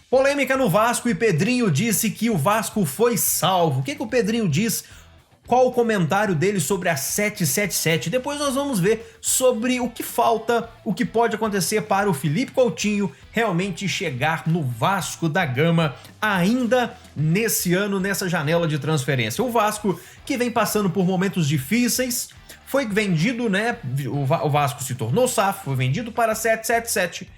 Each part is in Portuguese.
Polêmica no Vasco e Pedrinho disse que o Vasco foi salvo. O que o Pedrinho diz? Qual o comentário dele sobre a 777? Depois nós vamos ver sobre o que falta, o que pode acontecer para o Felipe Coutinho realmente chegar no Vasco da Gama ainda nesse ano, nessa janela de transferência. O Vasco que vem passando por momentos difíceis, foi vendido, né? O Vasco se tornou SAF, foi vendido para a 777.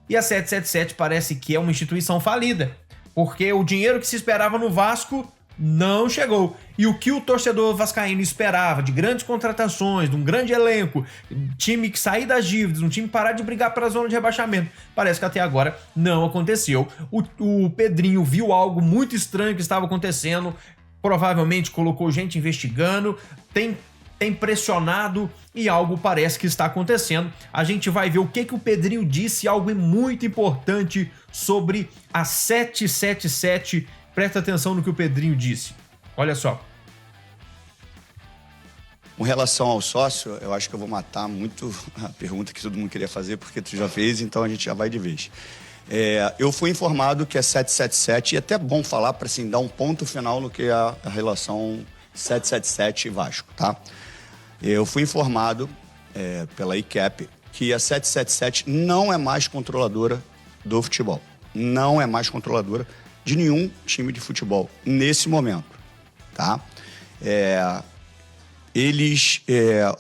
E a 777 parece que é uma instituição falida, porque o dinheiro que se esperava no Vasco não chegou. E o que o torcedor vascaíno esperava de grandes contratações, de um grande elenco, time que sair das dívidas, um time parar de brigar para a zona de rebaixamento, parece que até agora não aconteceu. O Pedrinho viu algo muito estranho que estava acontecendo, provavelmente colocou gente investigando, tem pressionado e algo parece que está acontecendo. A gente vai ver o que o Pedrinho disse, algo muito importante sobre a 777. Presta atenção no que o Pedrinho disse. Olha só. Com relação ao sócio, eu acho que eu vou matar muito a pergunta que todo mundo queria fazer, porque tu já fez, então a gente já vai de vez. Eu fui informado que é 777, e é até bom falar para assim, dar um ponto final no que é a relação 777 e Vasco, tá? Eu fui informado pela ICAP que a 777 não é mais controladora do futebol. Não é mais controladora de nenhum time de futebol nesse momento, tá? Eles,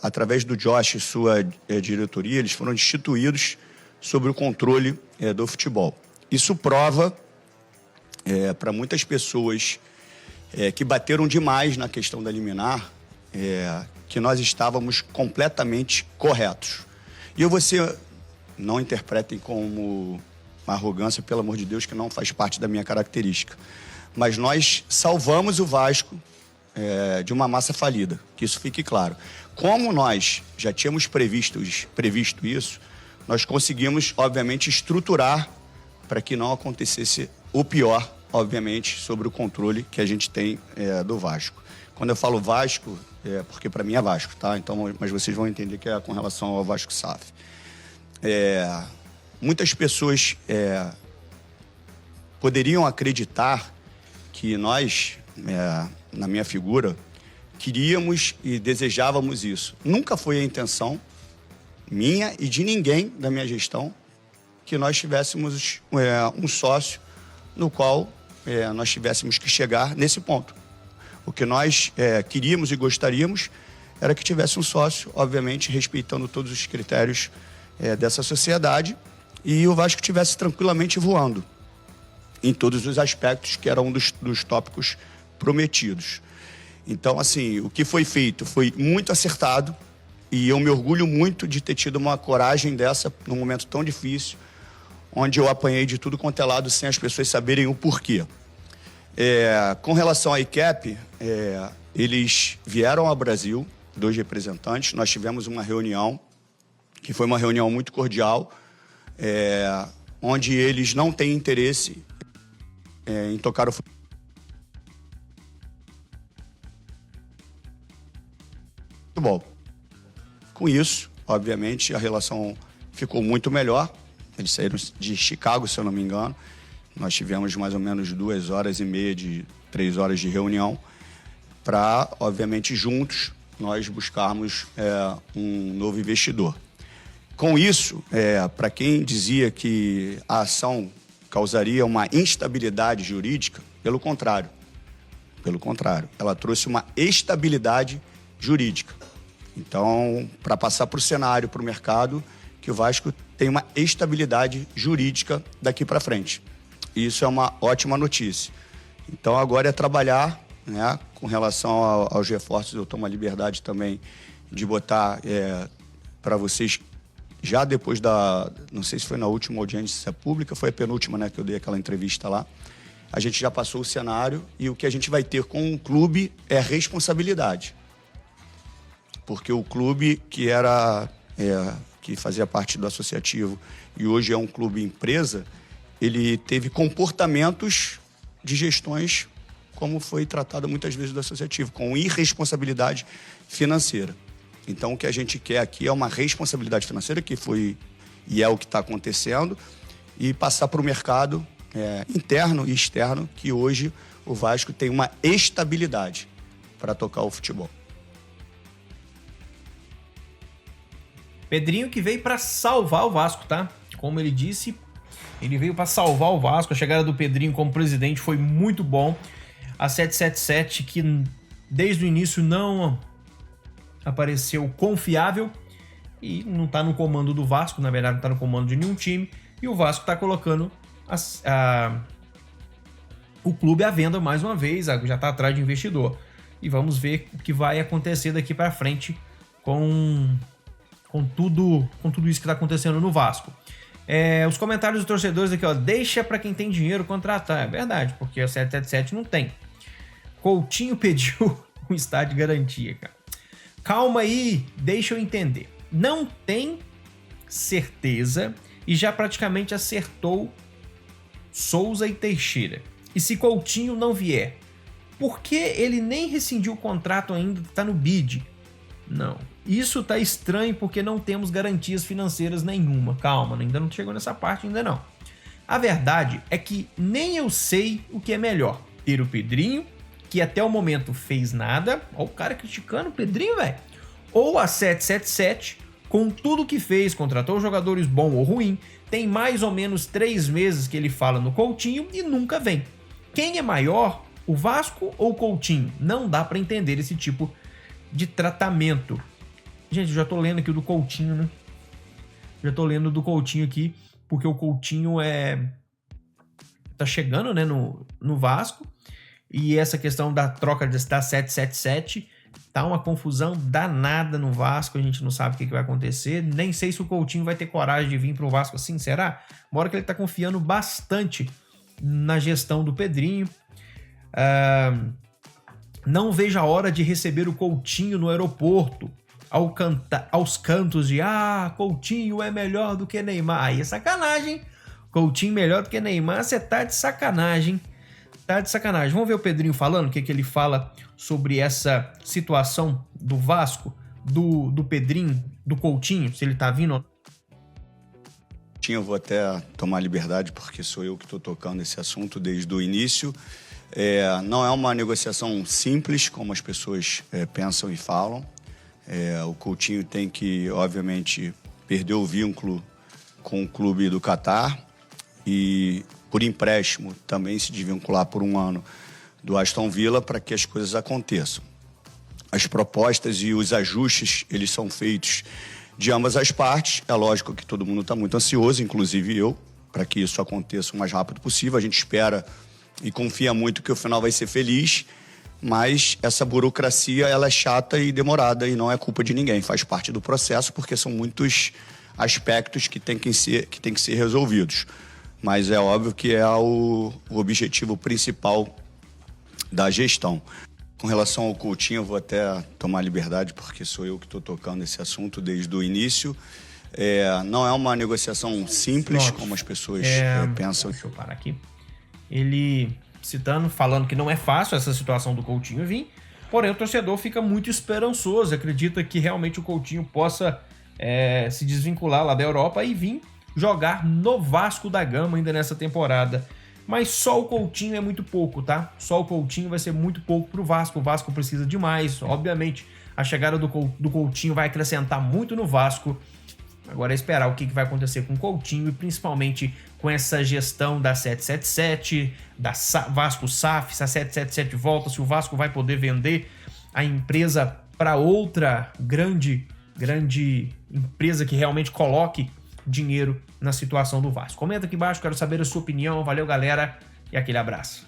através do Josh e sua diretoria, eles foram destituídos sobre o controle do futebol. Isso prova para muitas pessoas que bateram demais na questão da liminar, que nós estávamos completamente corretos. E não interpretem como uma arrogância, pelo amor de Deus, que não faz parte da minha característica. Mas nós salvamos o Vasco de uma massa falida, que isso fique claro. Como nós já tínhamos previsto isso, nós conseguimos, obviamente, estruturar para que não acontecesse o pior, obviamente, sobre o controle que a gente tem do Vasco. Quando eu falo Vasco, porque para mim é Vasco, tá? Então, mas vocês vão entender que é com relação ao Vasco SAF. Muitas pessoas poderiam acreditar que nós, na minha figura, queríamos e desejávamos isso. Nunca foi a intenção minha e de ninguém da minha gestão que nós tivéssemos um sócio no qual nós tivéssemos que chegar nesse ponto. O que nós queríamos e gostaríamos era que tivesse um sócio, obviamente, respeitando todos os critérios dessa sociedade e o Vasco estivesse tranquilamente voando em todos os aspectos, que era um dos tópicos prometidos. Então, assim, o que foi feito foi muito acertado e eu me orgulho muito de ter tido uma coragem dessa num momento tão difícil, onde eu apanhei de tudo quanto é lado sem as pessoas saberem o porquê. Com relação à ICAP, eles vieram ao Brasil, 2 representantes, nós tivemos uma reunião, que foi uma reunião muito cordial, onde eles não têm interesse em tocar o futebol. Com isso, obviamente, a relação ficou muito melhor. Eles saíram de Chicago, se eu não me engano. Nós tivemos mais ou menos 2h30 3 horas de reunião para, obviamente, juntos, nós buscarmos um novo investidor. Com isso, para quem dizia que a ação causaria uma instabilidade jurídica, pelo contrário, ela trouxe uma estabilidade jurídica. Então, para passar para o cenário, para o mercado, que o Vasco tem uma estabilidade jurídica daqui para frente. Isso é uma ótima notícia. Então, agora é trabalhar, né, com relação aos reforços. Eu tomo a liberdade também de botar para vocês, já depois não sei se foi na última audiência pública, foi a penúltima, né, que eu dei aquela entrevista lá. A gente já passou o cenário e o que a gente vai ter com o clube é responsabilidade. Porque o clube que fazia parte do associativo e hoje é um clube empresa, ele teve comportamentos de gestões, como foi tratado muitas vezes do associativo, com irresponsabilidade financeira. Então, o que a gente quer aqui é uma responsabilidade financeira, que foi e é o que está acontecendo, e passar para o mercado interno e externo, que hoje o Vasco tem uma estabilidade para tocar o futebol. Pedrinho que veio para salvar o Vasco, tá? Como ele disse, ele veio para salvar o Vasco. A chegada do Pedrinho como presidente foi muito bom. A 777, que desde o início não apareceu confiável e não tá no comando do Vasco, na verdade não tá no comando de nenhum time, e o Vasco tá colocando o clube à venda mais uma vez, já tá atrás de investidor. E vamos ver o que vai acontecer daqui para frente com tudo isso que tá acontecendo no Vasco. Os comentários dos torcedores aqui, ó, deixa para quem tem dinheiro contratar. É verdade, porque a 777 não tem. Coutinho pediu um estádio de garantia, cara. Calma aí, deixa eu entender. Não tem certeza e já praticamente acertou Souza e Teixeira. E se Coutinho não vier, por que ele nem rescindiu o contrato ainda, tá no bid? Não. Isso tá estranho porque não temos garantias financeiras nenhuma. Calma, ainda não chegou nessa parte ainda não. A verdade é que nem eu sei o que é melhor. Ter o Pedrinho, que até o momento fez nada. Olha o cara criticando o Pedrinho, velho. Ou a 777, com tudo que fez, contratou jogadores bom ou ruim, tem mais ou menos 3 meses que ele fala no Coutinho e nunca vem. Quem é maior, o Vasco ou o Coutinho? Não dá pra entender esse tipo de tratamento. Gente, eu já tô lendo aqui o do Coutinho, né? Já tô lendo do Coutinho aqui, porque o Coutinho tá chegando, né, no Vasco. E essa questão da troca da 777 tá uma confusão danada no Vasco. A gente não sabe o que vai acontecer. Nem sei se o Coutinho vai ter coragem de vir pro Vasco assim, será? Mora que ele tá confiando bastante na gestão do Pedrinho. Não vejo a hora de receber o Coutinho no aeroporto. Aos cantos de Coutinho é melhor do que Neymar. Aí é sacanagem. Coutinho melhor do que Neymar, você tá de sacanagem. Tá de sacanagem. Vamos ver o Pedrinho falando, o que ele fala sobre essa situação do Vasco, do Pedrinho, do Coutinho, se ele tá vindo. Eu vou até tomar liberdade, porque sou eu que estou tocando esse assunto desde o início. Não é uma negociação simples, como as pessoas pensam e falam. O Coutinho tem que, obviamente, perder o vínculo com o clube do Catar e, por empréstimo, também se desvincular por 1 ano do Aston Villa para que as coisas aconteçam. As propostas e os ajustes, eles são feitos de ambas as partes. É lógico que todo mundo está muito ansioso, inclusive eu, para que isso aconteça o mais rápido possível. A gente espera e confia muito que o final vai ser feliz, mas essa burocracia, ela é chata e demorada e não é culpa de ninguém, faz parte do processo, porque são muitos aspectos que tem que ser resolvidos. Mas é óbvio que é o objetivo principal da gestão. Com relação ao Coutinho, eu vou até tomar liberdade, porque sou eu que estou tocando esse assunto desde o início. Não é uma negociação simples, como as pessoas pensam. Deixa eu parar aqui. Ele falando que não é fácil essa situação do Coutinho vir, porém o torcedor fica muito esperançoso, acredita que realmente o Coutinho possa se desvincular lá da Europa e vir jogar no Vasco da Gama ainda nessa temporada. Mas só o Coutinho é muito pouco, tá? Só o Coutinho vai ser muito pouco pro Vasco. O Vasco precisa de mais. Obviamente, a chegada do Coutinho vai acrescentar muito no Vasco. Agora é esperar o que vai acontecer com o Coutinho e principalmente com essa gestão da 777, da Vasco SAF, se a 777 volta, se o Vasco vai poder vender a empresa para outra grande empresa que realmente coloque dinheiro na situação do Vasco. Comenta aqui embaixo, quero saber a sua opinião. Valeu, galera, e aquele abraço.